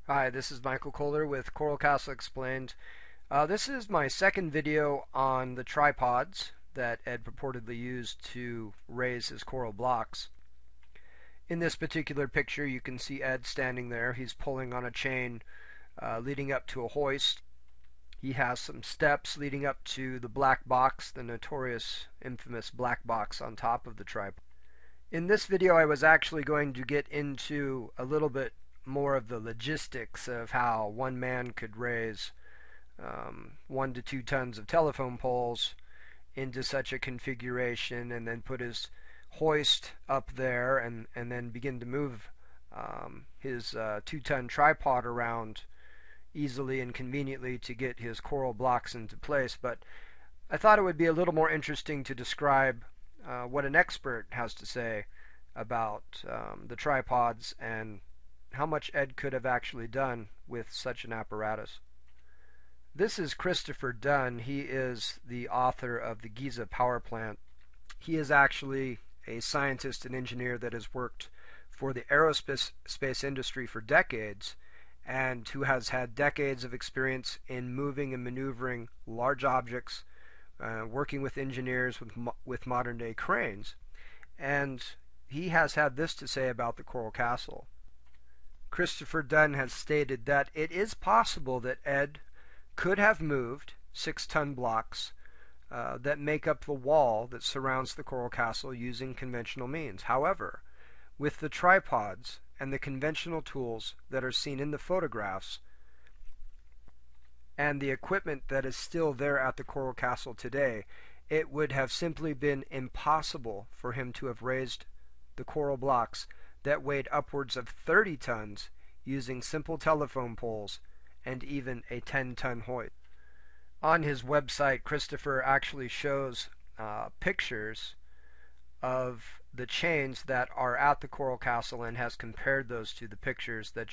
Hi, this is Michael Kohler with Coral Castle Explained. This is my second video on the tripods that Ed purportedly used to raise his coral blocks. In this particular picture, you can see Ed standing there. He's pulling on a chain leading up to a hoist. He has some steps leading up to the black box, the notorious, infamous black box on top of the tripod. In this video, I was actually going to get into a little bit more of the logistics of how one man could raise 1 to 2 tons of telephone poles into such a configuration and then put his hoist up there and then begin to move his 2-ton tripod around easily and conveniently to get his coral blocks into place. But I thought it would be a little more interesting to describe what an expert has to say about the tripods and how much Ed could have actually done with such an apparatus. This is Christopher Dunn. He is the author of the Giza power plant. He is actually a scientist and engineer that has worked for the aerospace industry for decades and who has had decades of experience in moving and maneuvering large objects, working with engineers with modern day cranes. And he has had this to say about the Coral Castle. Christopher Dunn has stated that it is possible that Ed could have moved 6-ton blocks that make up the wall that surrounds the Coral Castle using conventional means. However, with the tripods and the conventional tools that are seen in the photographs and the equipment that is still there at the Coral Castle today, it would have simply been impossible for him to have raised the coral blocks that weighed upwards of 30 tons using simple telephone poles and even a 10-ton hoist. On his website, Christopher actually shows pictures of the chains that are at the Coral Castle and has compared those to the pictures that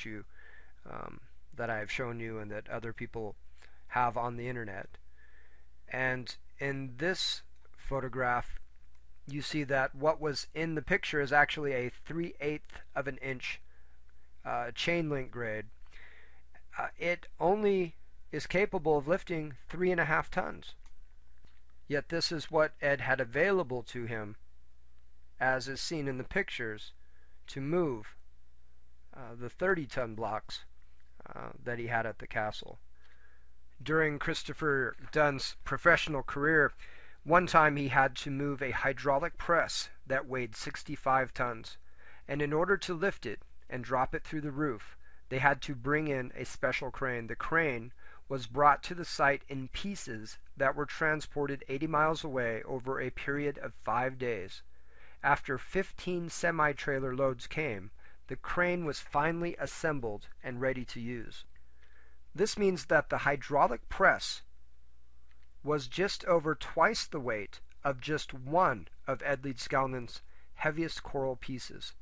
that I have shown you and that other people have on the internet. And in this photograph, you see that what was in the picture is actually a 3/8 of an inch chain link grade. It only is capable of lifting 3.5 tons. Yet this is what Ed had available to him, as is seen in the pictures, to move the 30-ton blocks that he had at the castle. During Christopher Dunn's professional career, one time he had to move a hydraulic press that weighed 65 tons, and in order to lift it and drop it through the roof, they had to bring in a special crane. The crane was brought to the site in pieces that were transported 80 miles away over a period of 5 days. After 15 semi-trailer loads came, the crane was finally assembled and ready to use. This means that the hydraulic press was just over twice the weight of just one of Ed Leedskalnin's heaviest coral pieces.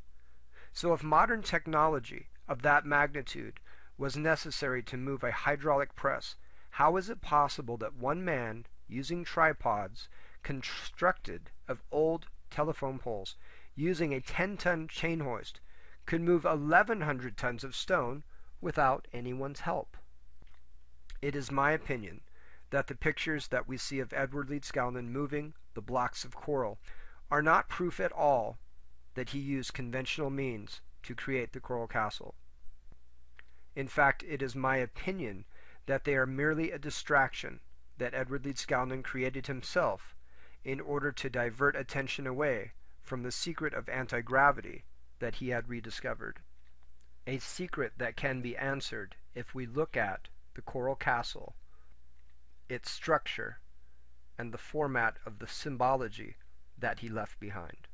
So if modern technology of that magnitude was necessary to move a hydraulic press, how is it possible that one man, using tripods constructed of old telephone poles, using a 10-ton chain hoist, could move 1,100 tons of stone without anyone's help? It is my opinion that the pictures that we see of Edward Leedskalnin moving the blocks of coral are not proof at all that he used conventional means to create the Coral Castle. In fact, it is my opinion that they are merely a distraction that Edward Leedskalnin created himself in order to divert attention away from the secret of anti-gravity that he had rediscovered. A secret that can be answered if we look at the Coral Castle, its structure, and the format of the symbology that he left behind.